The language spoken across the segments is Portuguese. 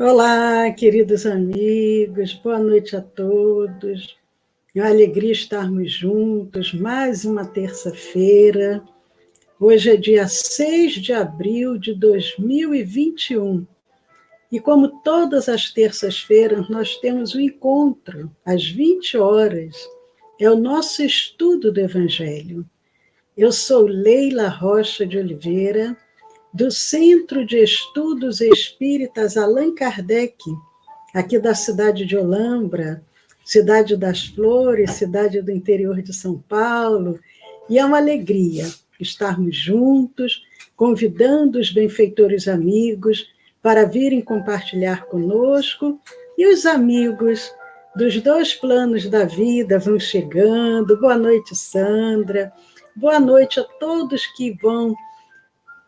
Olá, queridos amigos, boa noite a todos. É uma alegria estarmos juntos, mais uma terça-feira. Hoje é dia 6 de abril de 2021. E como todas as terças-feiras, nós temos um encontro às 20 horas. É o nosso estudo do Evangelho. Eu sou Leila Rocha de Oliveira, do Centro de Estudos Espíritas Allan Kardec, aqui da cidade de Olambra, cidade das flores, cidade do interior de São Paulo. E é uma alegria estarmos juntos, convidando os benfeitores amigos para virem compartilhar conosco, e os amigos dos dois planos da vida vão chegando. Boa noite, Sandra. Boa noite a todos que vão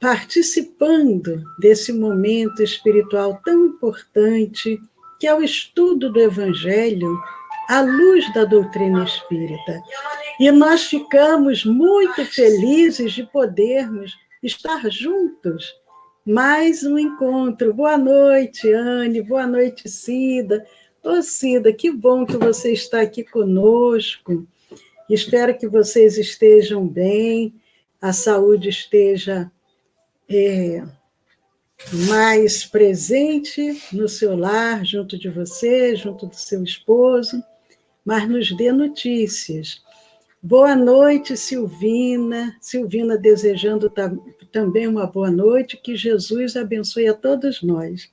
participando desse momento espiritual tão importante, que é o estudo do Evangelho à luz da doutrina espírita. E nós ficamos muito felizes de podermos estar juntos. Mais um encontro. Boa noite, Anne. Boa noite, Cida. Ô, Cida, que bom que você está aqui conosco. Espero que vocês estejam bem, a saúde esteja mais presente no seu lar, junto de você, junto do seu esposo, mas nos dê notícias. Boa noite, Silvina. Silvina desejando também uma boa noite, que Jesus abençoe a todos nós.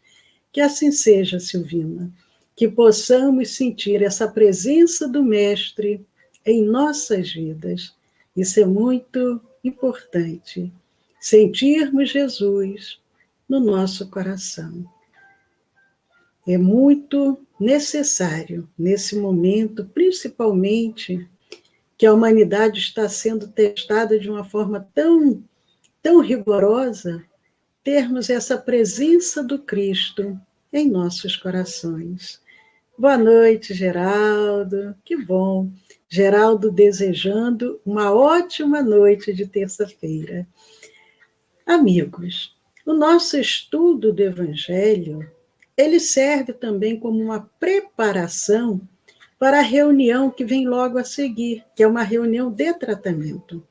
Que assim seja, Silvina, que possamos sentir essa presença do Mestre em nossas vidas. Isso é muito importante. Sentirmos Jesus no nosso coração. É muito necessário, nesse momento, principalmente, que a humanidade está sendo testada de uma forma tão rigorosa, termos essa presença do Cristo em nossos corações. Boa noite, Geraldo. Que bom. Geraldo desejando uma ótima noite de terça-feira. Amigos, o nosso estudo do Evangelho, ele serve também como uma preparação para a reunião que vem logo a seguir, que é uma reunião de tratamento,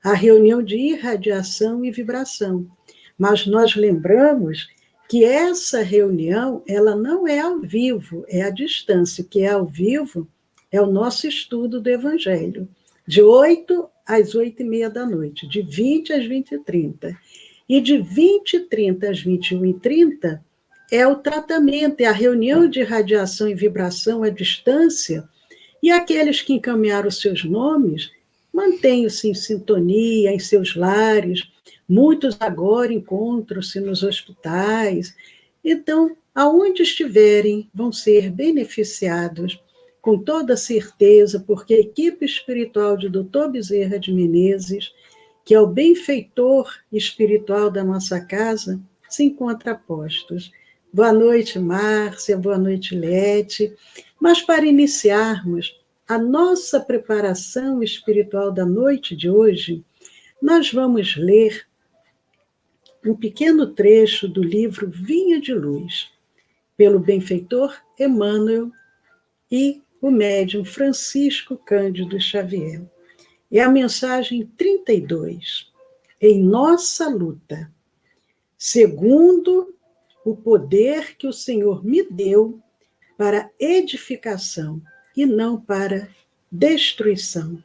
a reunião de irradiação e vibração. Mas nós lembramos que essa reunião, ela não é ao vivo, é à distância. O que é ao vivo é o nosso estudo do Evangelho, de 8 às 8h30 da noite, de 20 às 20h30. E de 20h30 às 21h30 é o tratamento, é a reunião de radiação e vibração à distância, e aqueles que encaminharam os seus nomes mantenham-se em sintonia em seus lares, muitos agora encontram-se nos hospitais. Então, aonde estiverem, vão ser beneficiados com toda certeza, porque a equipe espiritual de Dr. Bezerra de Menezes, que é o benfeitor espiritual da nossa casa, se encontra a postos. Boa noite, Márcia, boa noite, Lete. Mas para iniciarmos a nossa preparação espiritual da noite de hoje, nós vamos ler um pequeno trecho do livro Vinha de Luz, pelo benfeitor Emmanuel e o médium Francisco Cândido Xavier. É a mensagem 32. Em nossa luta, segundo o poder que o Senhor me deu para edificação e não para destruição.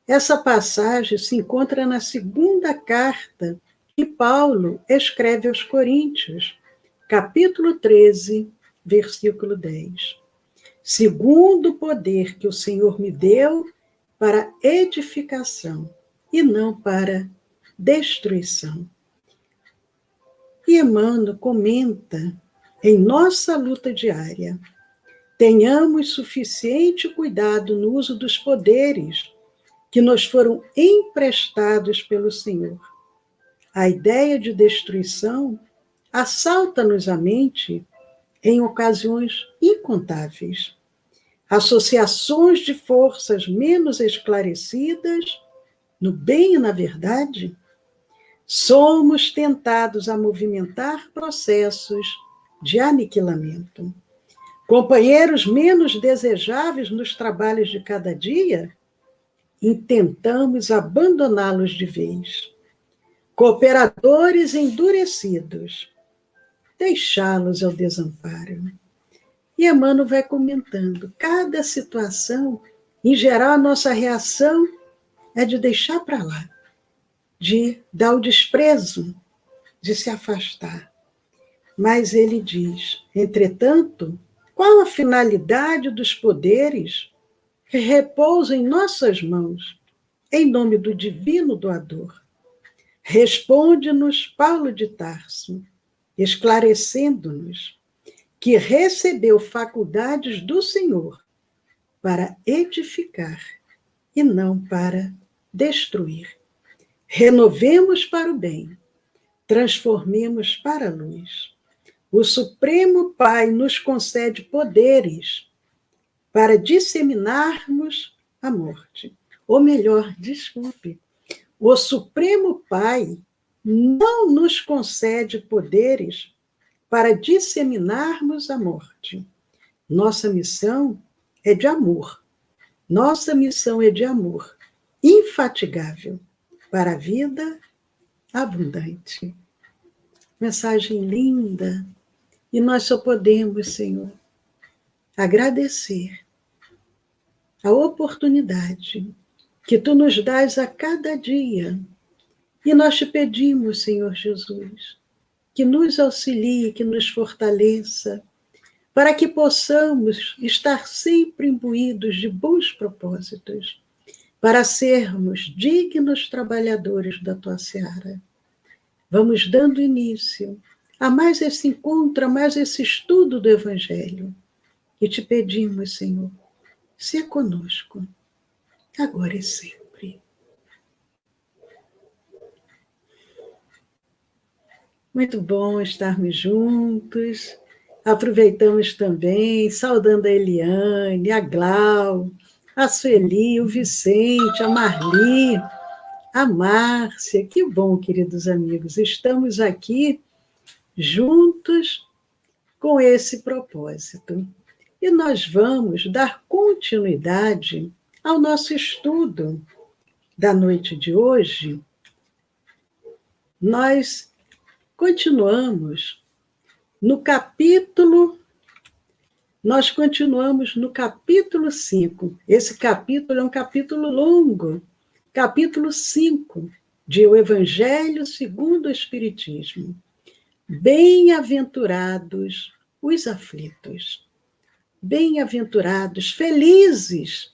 Essa passagem se encontra na segunda carta que Paulo escreve aos Coríntios, capítulo 13, versículo 10. Segundo o poder que o Senhor me deu para edificação e não para destruição. E Emmanuel comenta, em nossa luta diária, tenhamos suficiente cuidado no uso dos poderes que nos foram emprestados pelo Senhor. A ideia de destruição assalta-nos a mente em ocasiões incontáveis. Associações de forças menos esclarecidas, no bem e na verdade, somos tentados a movimentar processos de aniquilamento. Companheiros menos desejáveis nos trabalhos de cada dia, intentamos abandoná-los de vez. Cooperadores endurecidos, deixá-los ao desamparo. E Emmanuel vai comentando, cada situação, em geral, a nossa reação é de deixar para lá, de dar o desprezo, de se afastar. Mas ele diz, entretanto, qual a finalidade dos poderes que repousam em nossas mãos, em nome do divino doador? Responde-nos Paulo de Tarso, esclarecendo-nos que recebeu faculdades do Senhor para edificar e não para destruir. Renovemos para o bem, transformemos para a luz. O Supremo Pai nos concede poderes para disseminarmos a morte. Ou melhor, desculpe, o Supremo Pai não nos concede poderes para disseminarmos a morte. Nossa missão é de amor. Nossa missão é de amor infatigável para a vida abundante. Mensagem linda. E nós só podemos, Senhor, agradecer a oportunidade que Tu nos dás a cada dia. E nós te pedimos, Senhor Jesus, que nos auxilie, que nos fortaleça, para que possamos estar sempre imbuídos de bons propósitos, para sermos dignos trabalhadores da Tua seara. Vamos dando início a mais esse encontro, a mais esse estudo do Evangelho. E te pedimos, Senhor, se conosco, agora e sempre. Muito bom estarmos juntos. Aproveitamos também, saudando a Eliane, a Glau, a Sueli, o Vicente, a Marli, a Márcia. Que bom, queridos amigos. Estamos aqui juntos com esse propósito. E nós vamos dar continuidade ao nosso estudo da noite de hoje. Nós continuamos no capítulo 5. Esse capítulo é um capítulo longo, capítulo 5 de O Evangelho segundo o Espiritismo. Bem-aventurados os aflitos. Bem-aventurados, felizes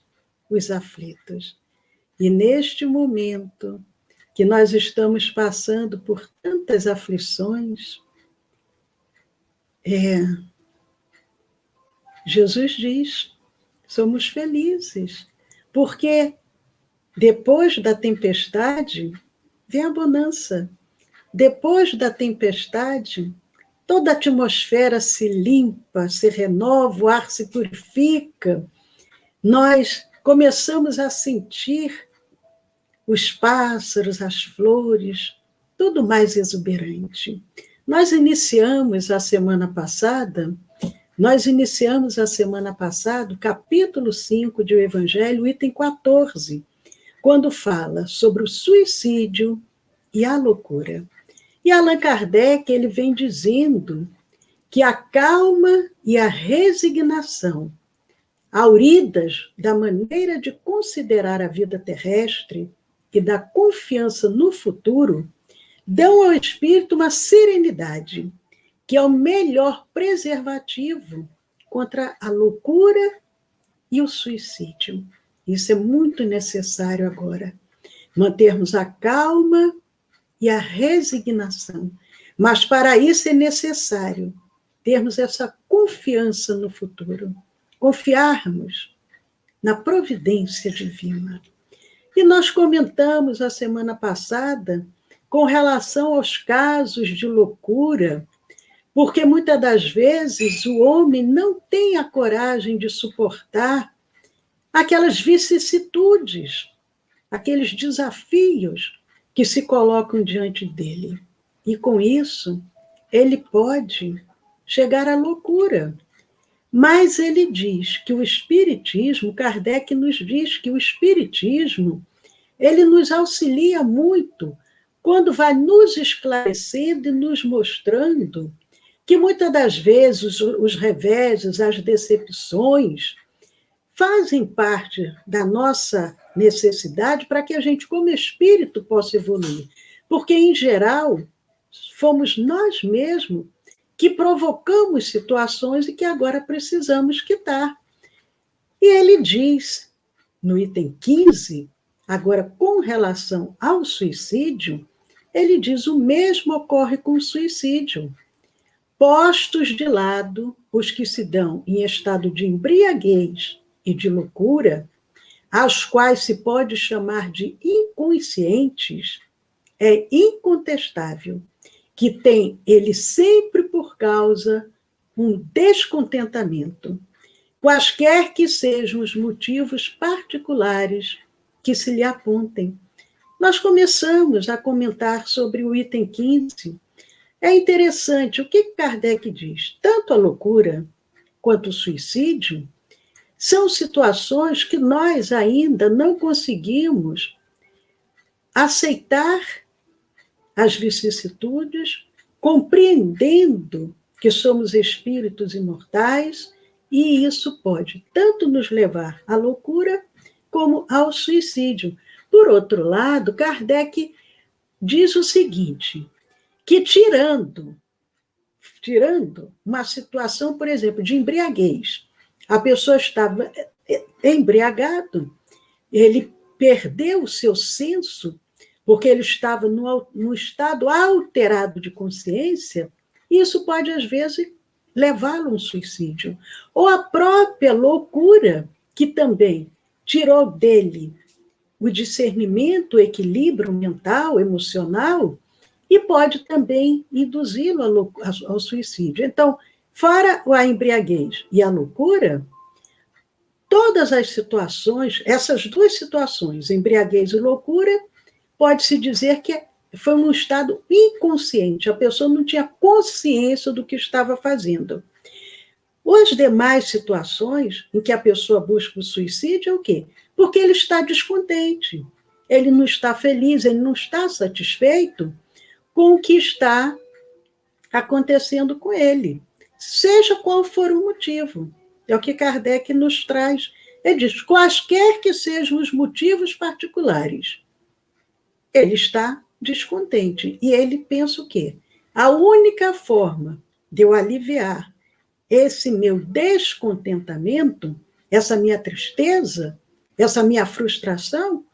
os aflitos. E neste momento que nós estamos passando por tantas aflições, Jesus diz, somos felizes, porque depois da tempestade vem a bonança. Depois da tempestade, toda a atmosfera se limpa, se renova, o ar se purifica. Nós começamos a sentir os pássaros, as flores, tudo mais exuberante. Nós iniciamos a semana passada o capítulo 5 de O Evangelho, item 14, quando fala sobre o suicídio e a loucura. E Allan Kardec, ele vem dizendo que a calma e a resignação, auridas da maneira de considerar a vida terrestre e da confiança no futuro, dão ao espírito uma serenidade, que é o melhor preservativo contra a loucura e o suicídio. Isso é muito necessário agora, mantermos a calma e a resignação. Mas para isso é necessário termos essa confiança no futuro, confiarmos na providência divina. E nós comentamos a semana passada com relação aos casos de loucura, porque muitas das vezes o homem não tem a coragem de suportar aquelas vicissitudes, aqueles desafios que se colocam diante dele. E com isso, ele pode chegar à loucura. Mas ele diz que o Espiritismo, Kardec nos diz que o Espiritismo, ele nos auxilia muito quando vai nos esclarecendo e nos mostrando que muitas das vezes os reveses, as decepções, fazem parte da nossa necessidade para que a gente, como espírito, possa evoluir. Porque, em geral, fomos nós mesmos que provocamos situações e que agora precisamos quitar. E ele diz, no item 15, agora com relação ao suicídio, ele diz: o mesmo ocorre com o suicídio. Postos de lado os que se dão em estado de embriaguez e de loucura, aos quais se pode chamar de inconscientes, é incontestável que tem ele sempre por causa um descontentamento, quaisquer que sejam os motivos particulares que se lhe apontem. Nós começamos a comentar sobre o item 15. É interessante o que Kardec diz. Tanto a loucura quanto o suicídio são situações que nós ainda não conseguimos aceitar as vicissitudes, compreendendo que somos espíritos imortais, e isso pode tanto nos levar à loucura como ao suicídio. Por outro lado, Kardec diz o seguinte, que tirando uma situação, por exemplo, de embriaguez, a pessoa estava embriagado, ele perdeu o seu senso, porque ele estava num estado alterado de consciência, e isso pode, às vezes, levá-lo a um suicídio. Ou a própria loucura, que também tirou dele o discernimento, o equilíbrio mental, emocional, e pode também induzi-lo ao suicídio. Então, fora a embriaguez e a loucura, todas as situações, essas duas situações, embriaguez e loucura, pode-se dizer que foi um estado inconsciente, a pessoa não tinha consciência do que estava fazendo. As demais situações em que a pessoa busca o suicídio é o quê? Porque ele está descontente, ele não está feliz, ele não está satisfeito com o que está acontecendo com ele, seja qual for o motivo. É o que Kardec nos traz. Ele diz, quaisquer que sejam os motivos particulares, ele está descontente. E ele pensa o quê? A única forma de eu aliviar esse meu descontentamento, essa minha tristeza, essa minha frustração,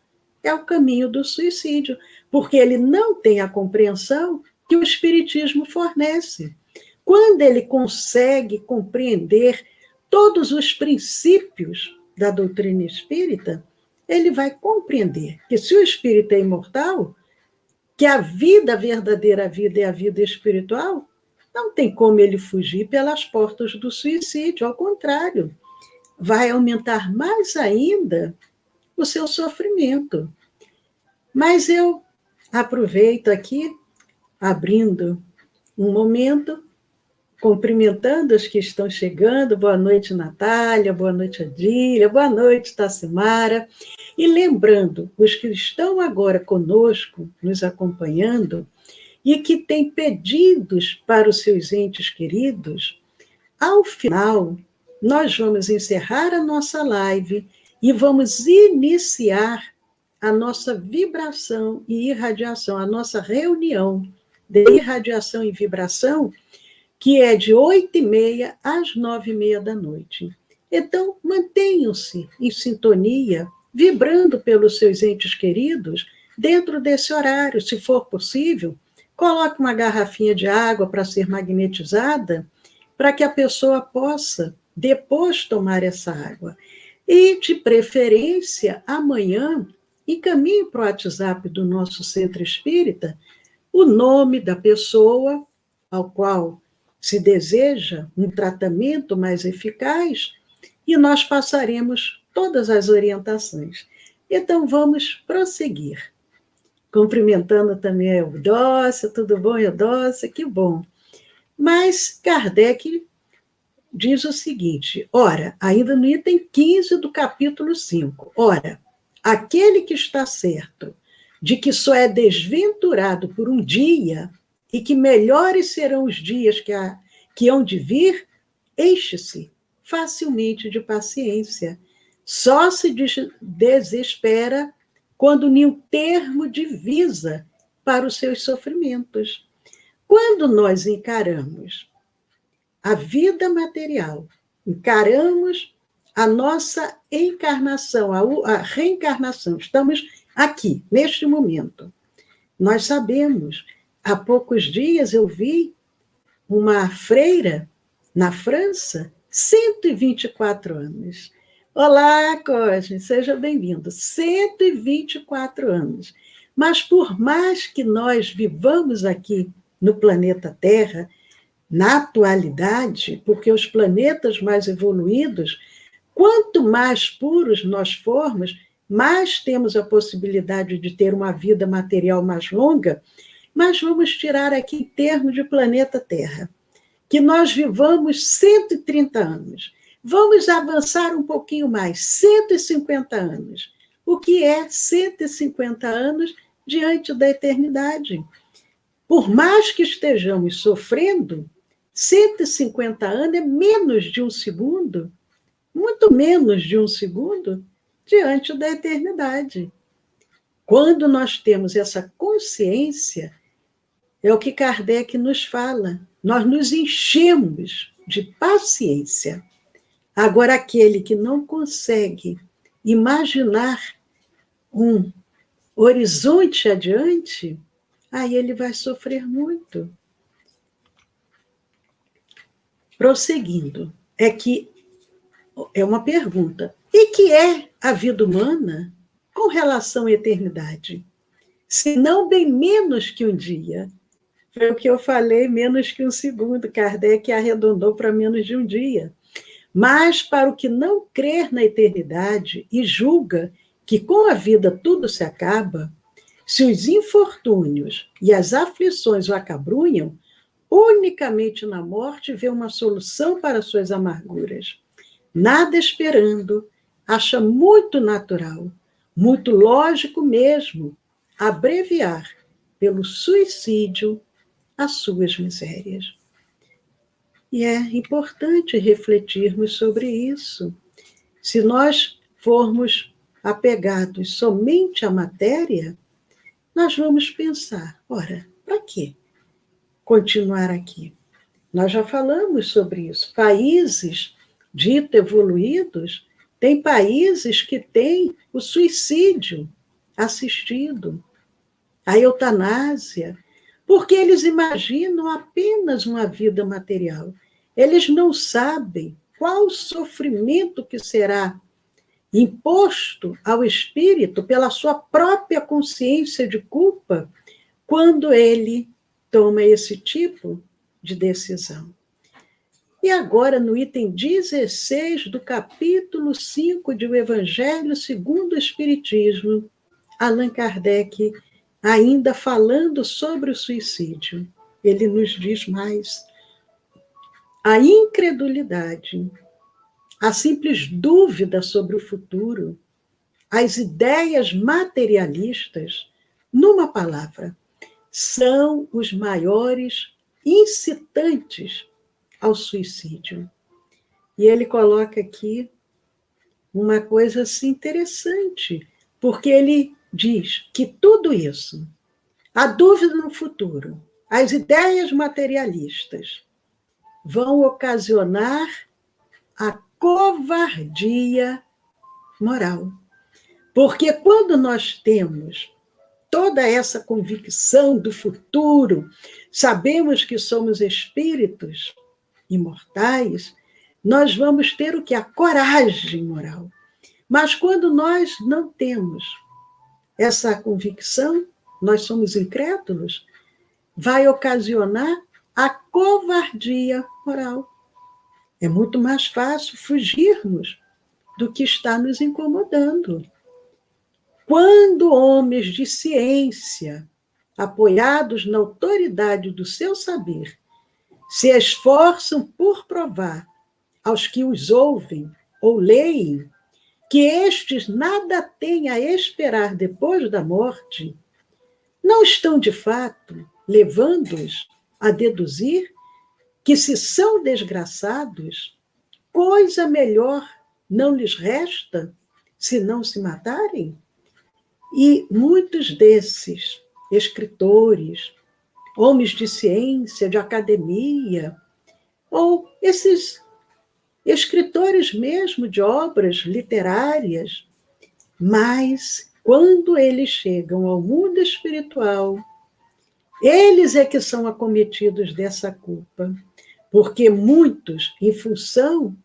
é o caminho do suicídio, porque ele não tem a compreensão que o Espiritismo fornece. Quando ele consegue compreender todos os princípios da doutrina espírita, ele vai compreender que se o espírito é imortal, que a vida, a verdadeira vida é a vida espiritual, não tem como ele fugir pelas portas do suicídio, ao contrário, vai aumentar mais ainda o seu sofrimento. Mas eu aproveito aqui, abrindo um momento, cumprimentando os que estão chegando. Boa noite, Natália, boa noite, Adília, boa noite, Tassimara. E lembrando, os que estão agora conosco, nos acompanhando, e que têm pedidos para os seus entes queridos, ao final, nós vamos encerrar a nossa live e vamos iniciar a nossa vibração e irradiação, a nossa reunião de irradiação e vibração, que é de 8h30 às 9h30 da noite. Então, mantenham-se em sintonia, vibrando pelos seus entes queridos, dentro desse horário, se for possível, coloque uma garrafinha de água para ser magnetizada, para que a pessoa possa depois tomar essa água. E, de preferência, amanhã, encaminhe para o WhatsApp do nosso Centro Espírita o nome da pessoa ao qual se deseja um tratamento mais eficaz, e nós passaremos todas as orientações. Então, vamos prosseguir. Cumprimentando também a Eudócia. Tudo bom, Eudócia? Que bom. Mas Kardec diz o seguinte, ora, ainda no item 15 do capítulo 5, ora, aquele que está certo de que só é desventurado por um dia e que melhores serão os dias que hão de vir, enche-se facilmente de paciência. Só se desespera quando nenhum termo divisa para os seus sofrimentos. Quando nós encaramos a vida material, encaramos a nossa encarnação, a reencarnação, estamos aqui, neste momento. Nós sabemos, há poucos dias eu vi uma freira na França, 124 anos. Olá, Cosme, seja bem-vindo. 124 anos. Mas por mais que nós vivamos aqui no planeta Terra, na atualidade, porque os planetas mais evoluídos, quanto mais puros nós formos, mais temos a possibilidade de ter uma vida material mais longa, mas vamos tirar aqui em termos de planeta Terra, que nós vivamos 130 anos. Vamos avançar um pouquinho mais, 150 anos. O que é 150 anos diante da eternidade? Por mais que estejamos sofrendo, 150 anos é menos de um segundo, muito menos de um segundo, diante da eternidade. Quando nós temos essa consciência, é o que Kardec nos fala, nós nos enchemos de paciência. Agora, aquele que não consegue imaginar um horizonte adiante, aí ele vai sofrer muito. Prosseguindo, é uma pergunta. E que é a vida humana com relação à eternidade? Se não bem menos que um dia. Foi o que eu falei, menos que um segundo. Kardec arredondou para menos de um dia. Mas para o que não crer na eternidade e julga que com a vida tudo se acaba, se os infortúnios e as aflições o acabrunham, unicamente na morte vê uma solução para suas amarguras. Nada esperando, acha muito natural, muito lógico mesmo, abreviar pelo suicídio as suas misérias. E é importante refletirmos sobre isso. Se nós formos apegados somente à matéria, nós vamos pensar, ora, para quê continuar aqui? Nós já falamos sobre isso. Países dito evoluídos, tem países que têm o suicídio assistido, a eutanásia, porque eles imaginam apenas uma vida material. Eles não sabem qual o sofrimento que será imposto ao espírito pela sua própria consciência de culpa quando ele toma esse tipo de decisão. E agora, no item 16 do capítulo 5 de O Evangelho segundo o Espiritismo, Allan Kardec, ainda falando sobre o suicídio, ele nos diz mais: a incredulidade, a simples dúvida sobre o futuro, as ideias materialistas, numa palavra, são os maiores incitantes ao suicídio. E ele coloca aqui uma coisa assim interessante, porque ele diz que tudo isso, a dúvida no futuro, as ideias materialistas, vão ocasionar a covardia moral. Porque quando nós temos toda essa convicção do futuro, sabemos que somos espíritos imortais, nós vamos ter o que? A coragem moral. Mas quando nós não temos essa convicção, nós somos incrédulos, vai ocasionar a covardia moral. É muito mais fácil fugirmos do que está nos incomodando. Quando homens de ciência, apoiados na autoridade do seu saber, se esforçam por provar aos que os ouvem ou leem que estes nada têm a esperar depois da morte, não estão, de fato, levando-os a deduzir que, se são desgraçados, coisa melhor não lhes resta se não se matarem? E muitos desses escritores, homens de ciência, de academia, ou esses escritores mesmo de obras literárias, mas quando eles chegam ao mundo espiritual, eles é que são acometidos dessa culpa, porque muitos, em função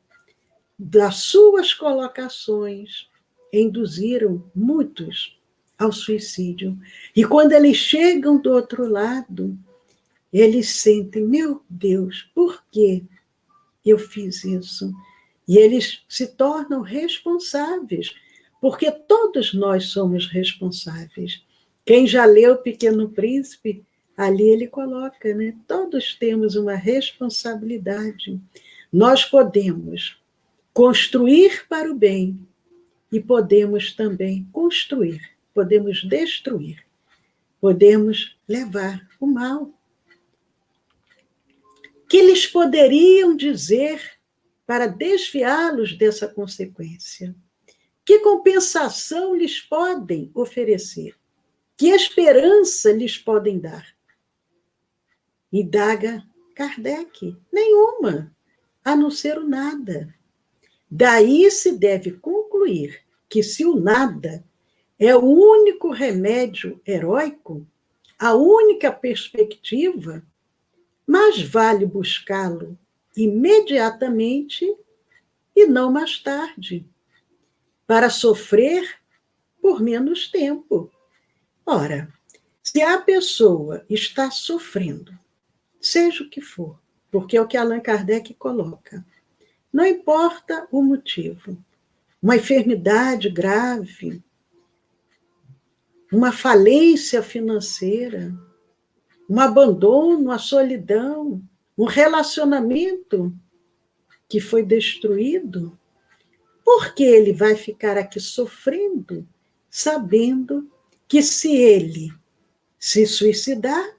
das suas colocações, induziram muitos ao suicídio. E quando eles chegam do outro lado, eles sentem, meu Deus, por que eu fiz isso? E eles se tornam responsáveis, porque todos nós somos responsáveis. Quem já leu O Pequeno Príncipe, ali ele coloca, né? Todos temos uma responsabilidade. Nós podemos construir para o bem e podemos também construir, podemos destruir, podemos levar o mal. Que lhes poderiam dizer para desviá-los dessa consequência? Que compensação lhes podem oferecer? Que esperança lhes podem dar? Indaga Kardec. Nenhuma, a não ser o nada. Daí se deve concluir que, se o nada é o único remédio heróico, a única perspectiva, mais vale buscá-lo imediatamente e não mais tarde, para sofrer por menos tempo. Ora, se a pessoa está sofrendo, seja o que for, porque é o que Allan Kardec coloca, não importa o motivo, uma enfermidade grave, uma falência financeira, um abandono, a solidão, um relacionamento que foi destruído, por que ele vai ficar aqui sofrendo, sabendo que, se ele se suicidar,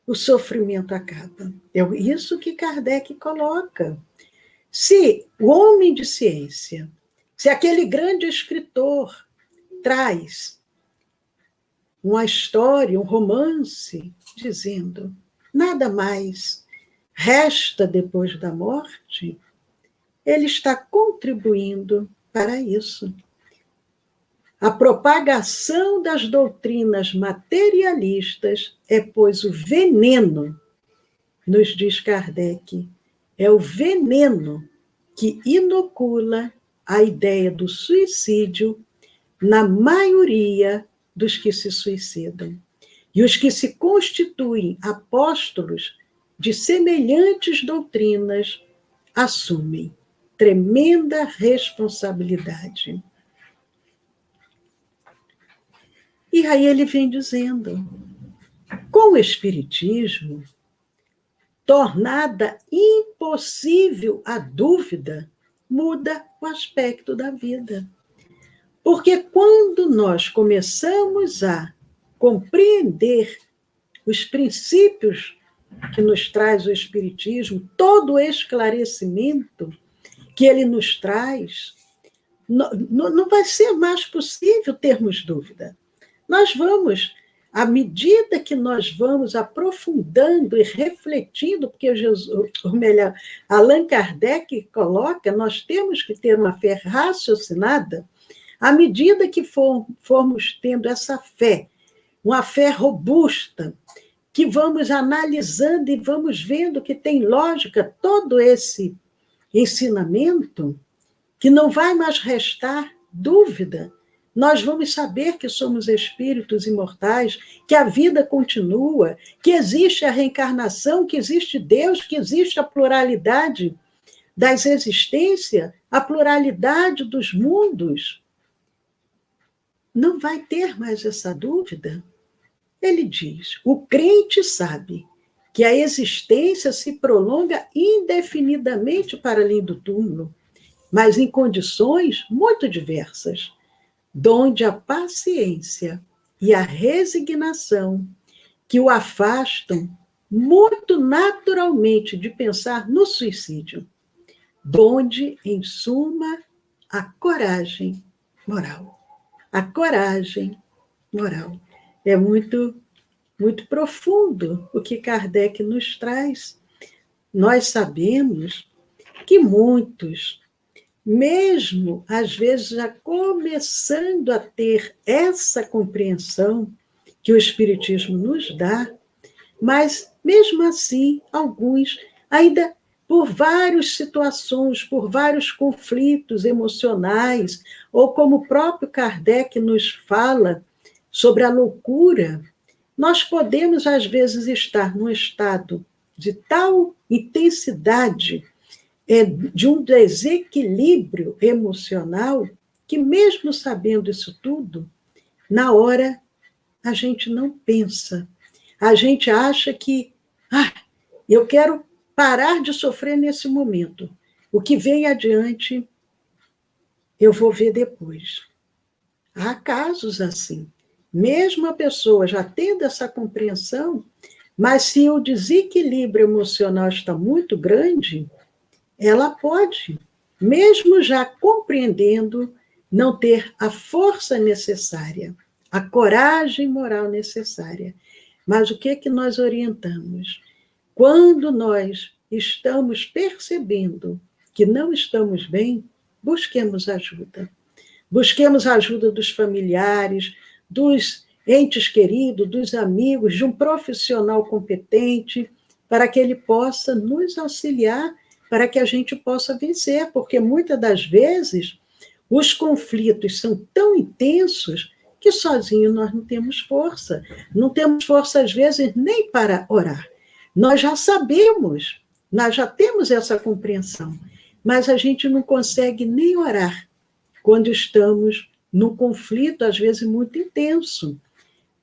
o sofrimento acaba? É isso que Kardec coloca. Se o homem de ciência, se aquele grande escritor traz uma história, um romance, dizendo nada mais resta depois da morte, ele está contribuindo para isso. A propagação das doutrinas materialistas é, pois, o veneno, nos diz Kardec, é o veneno que inocula a ideia do suicídio na maioria dos que se suicidam. E os que se constituem apóstolos de semelhantes doutrinas assumem tremenda responsabilidade. E aí ele vem dizendo, com o Espiritismo, tornada impossível a dúvida, muda o aspecto da vida. Porque quando nós começamos a compreender os princípios que nos traz o Espiritismo, todo o esclarecimento que ele nos traz, não vai ser mais possível termos dúvida. Nós vamos, à medida que nós vamos aprofundando e refletindo, porque Allan Kardec coloca, nós temos que ter uma fé raciocinada, à medida que formos tendo essa fé, uma fé robusta, que vamos analisando e vamos vendo que tem lógica todo esse ensinamento, que não vai mais restar dúvida. Nós vamos saber que somos espíritos imortais, que a vida continua, que existe a reencarnação, que existe Deus, que existe a pluralidade das existências, a pluralidade dos mundos. Não vai ter mais essa dúvida. Ele diz, o crente sabe que a existência se prolonga indefinidamente para além do túmulo, mas em condições muito diversas, donde a paciência e a resignação que o afastam muito naturalmente de pensar no suicídio, donde, em suma, a coragem moral. A coragem moral. É muito, muito profundo o que Kardec nos traz. Nós sabemos que muitos, mesmo às vezes já começando a ter essa compreensão que o Espiritismo nos dá, mas mesmo assim, alguns ainda por várias situações, por vários conflitos emocionais, ou como o próprio Kardec nos fala sobre a loucura, nós podemos, às vezes, estar num estado de tal intensidade, de um desequilíbrio emocional, que mesmo sabendo isso tudo, na hora a gente não pensa. A gente acha que, eu quero parar de sofrer nesse momento. O que vem adiante, eu vou ver depois. Há casos assim. Mesmo a pessoa já tendo essa compreensão, mas se o desequilíbrio emocional está muito grande, ela pode, mesmo já compreendendo, não ter a força necessária, a coragem moral necessária. Mas o que é que nós orientamos? Quando nós estamos percebendo que não estamos bem, busquemos ajuda. Busquemos a ajuda dos familiares, dos entes queridos, dos amigos, de um profissional competente, para que ele possa nos auxiliar, para que a gente possa vencer, porque muitas das vezes os conflitos são tão intensos que sozinho nós não temos força. Não temos força, às vezes, nem para orar. Nós já sabemos, nós já temos essa compreensão, mas a gente não consegue nem orar quando estamos num conflito, às vezes, muito intenso.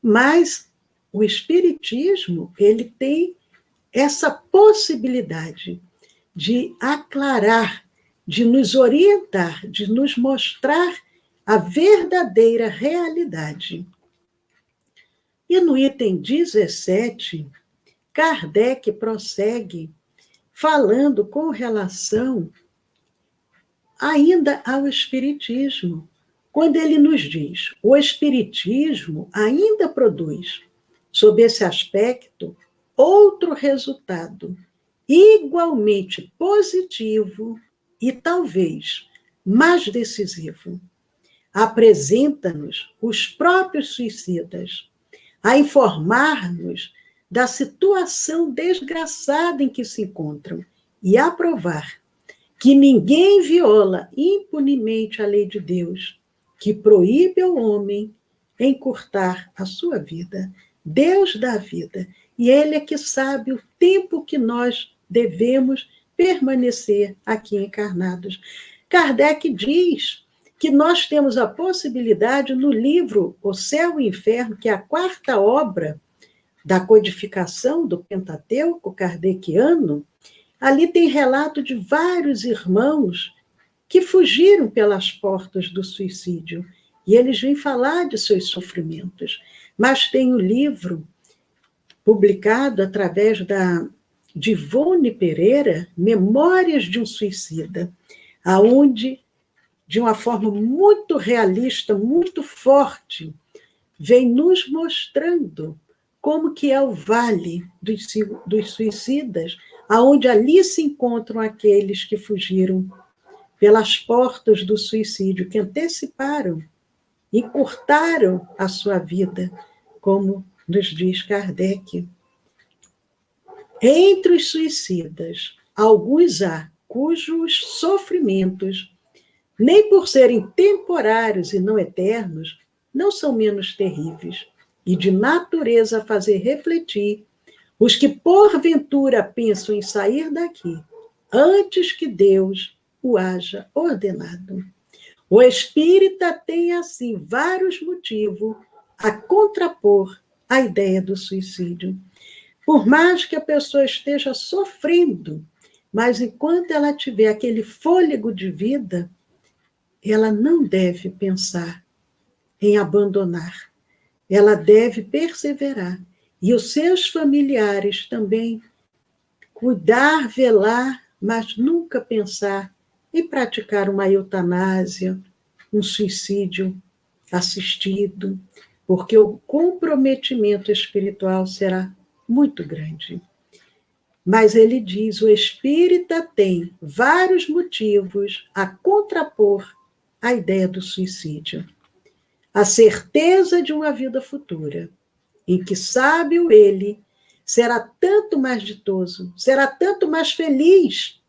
Mas o Espiritismo, ele tem essa possibilidade de aclarar, de nos orientar, de nos mostrar a verdadeira realidade. E no item 17, Kardec prossegue falando com relação ainda ao Espiritismo, quando ele nos diz: o Espiritismo ainda produz, sob esse aspecto, outro resultado igualmente positivo e talvez mais decisivo. Apresenta-nos os próprios suicidas, a informar-nos da situação desgraçada em que se encontram e a provar que ninguém viola impunemente a lei de Deus, que proíbe ao homem encurtar a sua vida. Deus dá a vida, e Ele é que sabe o tempo que nós devemos permanecer aqui encarnados. Kardec diz que nós temos a possibilidade, no livro O Céu e o Inferno, que é a quarta obra da codificação do Pentateuco kardeciano, ali tem relato de vários irmãos que fugiram pelas portas do suicídio, e eles vêm falar de seus sofrimentos. Mas tem o livro publicado através de Ivone Pereira, Memórias de um Suicida, aonde, de uma forma muito realista, muito forte, vem nos mostrando como que é o vale dos suicidas, aonde ali se encontram aqueles que fugiram pelas portas do suicídio, que anteciparam, encurtaram a sua vida, como nos diz Kardec. Entre os suicidas, alguns há cujos sofrimentos, nem por serem temporários e não eternos, não são menos terríveis, e de natureza a fazer refletir os que porventura pensam em sair daqui, antes que Deus o haja ordenado. O espírita tem, assim, vários motivos a contrapor a ideia do suicídio. Por mais que a pessoa esteja sofrendo, mas enquanto ela tiver aquele fôlego de vida, ela não deve pensar em abandonar. Ela deve perseverar. E os seus familiares também cuidar, velar, mas nunca pensar em praticar uma eutanásia, um suicídio assistido, porque o comprometimento espiritual será muito grande. Mas ele diz, o espírita tem vários motivos a contrapor a ideia do suicídio. A certeza de uma vida futura, em que sábio ele será tanto mais ditoso, será tanto mais feliz,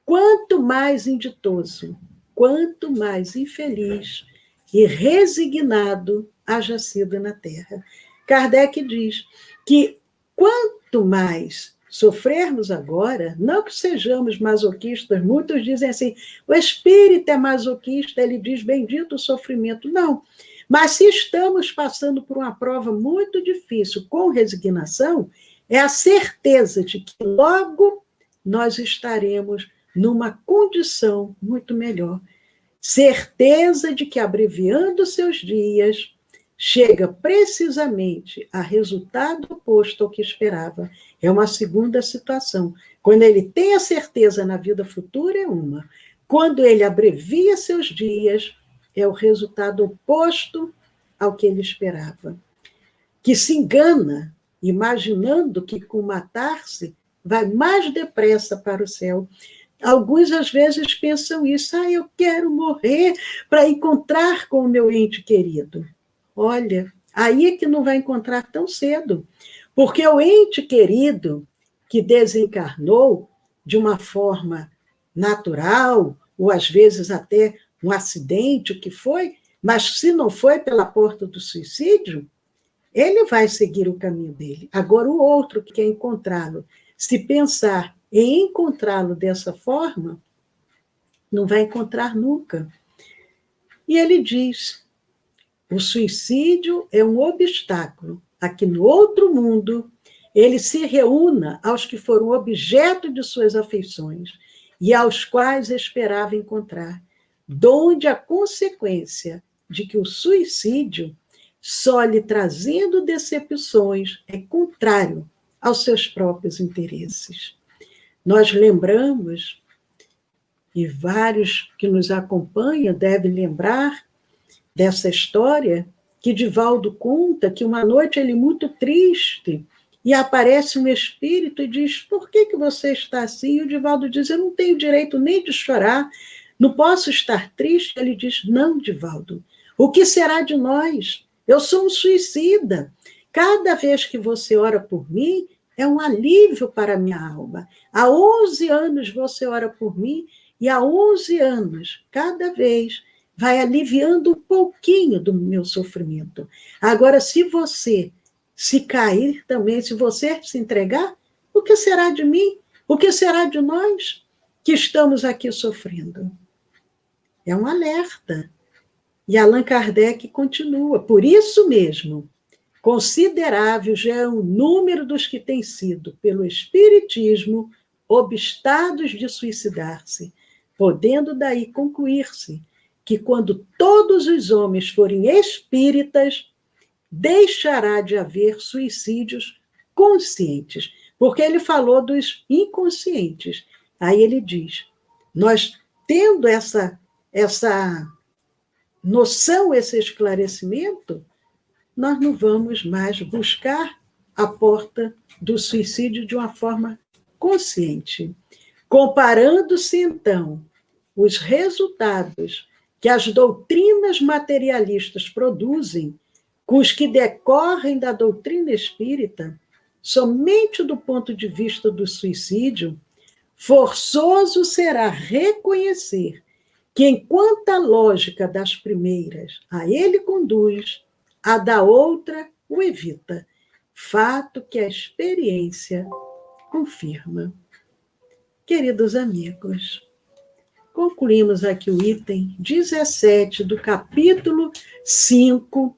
quanto mais inditoso, quanto mais infeliz e resignado haja sido na Terra. Kardec diz que quanto mais sofrermos agora, não que sejamos masoquistas, muitos dizem assim, o espírito é masoquista, ele diz, bendito o sofrimento. Não, mas se estamos passando por uma prova muito difícil, com resignação, é a certeza de que logo nós estaremos numa condição muito melhor. Certeza de que, abreviando seus dias, chega precisamente a resultado oposto ao que esperava. É uma segunda situação. Quando ele tem a certeza na vida futura, é uma. Quando ele abrevia seus dias, é o resultado oposto ao que ele esperava. Que se engana, imaginando que com matar-se vai mais depressa para o céu. Alguns, às vezes, pensam isso. Eu quero morrer para encontrar com o meu ente querido. Olha, aí é que não vai encontrar tão cedo. Porque o ente querido que desencarnou de uma forma natural, ou às vezes até um acidente, o que foi, mas se não foi pela porta do suicídio, ele vai seguir o caminho dele. Agora, o outro que quer encontrá-lo, se pensar em encontrá-lo dessa forma, não vai encontrar nunca. E ele diz, o suicídio é um obstáculo a que no outro mundo ele se reúna aos que foram objeto de suas afeições e aos quais esperava encontrar, donde a consequência de que o suicídio, só lhe trazendo decepções, é contrário aos seus próprios interesses. Nós lembramos, e vários que nos acompanham devem lembrar dessa história, que Divaldo conta que uma noite ele muito triste, e aparece um espírito e diz, por que você está assim? E o Divaldo diz, eu não tenho direito nem de chorar, não posso estar triste. Ele diz, não, Divaldo, o que será de nós? Eu sou um suicida. Cada vez que você ora por mim, é um alívio para a minha alma. Há 11 anos você ora por mim, e há 11 anos, cada vez, vai aliviando um pouquinho do meu sofrimento. Agora, se você se cair também, se você se entregar, o que será de mim? O que será de nós que estamos aqui sofrendo? É um alerta. E Allan Kardec continua, por isso mesmo, considerável já é o número dos que têm sido, pelo Espiritismo, obstados de suicidar-se, podendo daí concluir-se que quando todos os homens forem espíritas, deixará de haver suicídios conscientes, porque ele falou dos inconscientes. Aí ele diz, nós tendo essa noção, esse esclarecimento, nós não vamos mais buscar a porta do suicídio de uma forma consciente. Comparando-se, então, os resultados que as doutrinas materialistas produzem com os que decorrem da doutrina espírita, somente do ponto de vista do suicídio, forçoso será reconhecer que, enquanto a lógica das primeiras a ele conduz, a da outra o evita, fato que a experiência confirma. Queridos amigos, concluímos aqui o item 17 do capítulo 5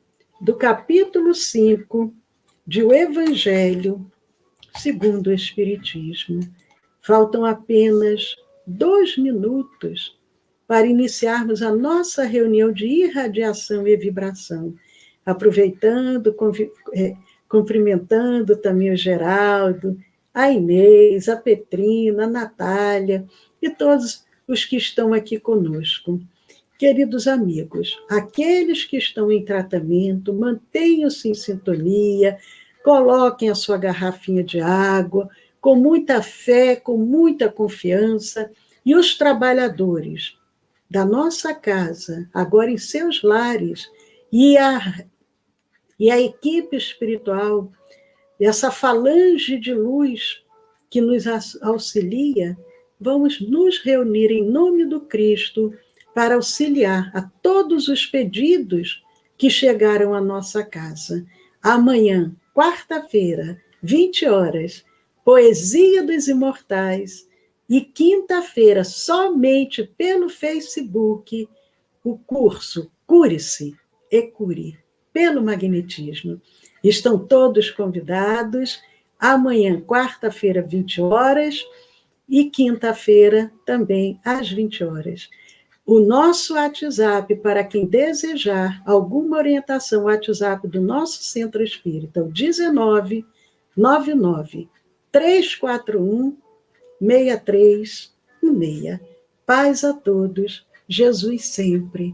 de O Evangelho segundo o Espiritismo. Faltam apenas 2 minutos para iniciarmos a nossa reunião de irradiação e vibração, aproveitando, cumprimentando também o Geraldo, a Inês, a Petrina, a Natália e todos os que estão aqui conosco. Queridos amigos, aqueles que estão em tratamento, mantenham-se em sintonia, coloquem a sua garrafinha de água, com muita fé, com muita confiança, e os trabalhadores da nossa casa, agora em seus lares, e a equipe espiritual, essa falange de luz que nos auxilia, vamos nos reunir em nome do Cristo para auxiliar a todos os pedidos que chegaram à nossa casa. Amanhã, quarta-feira, 20 horas, Poesia dos Imortais, e quinta-feira, somente pelo Facebook, o curso Cure-se e Cure, pelo magnetismo. Estão todos convidados. Amanhã, quarta-feira, 20 horas, e quinta-feira, também, às 20 horas. O nosso WhatsApp, para quem desejar alguma orientação, o WhatsApp do nosso Centro Espírita, o 19 99 341 6316. Paz a todos, Jesus sempre.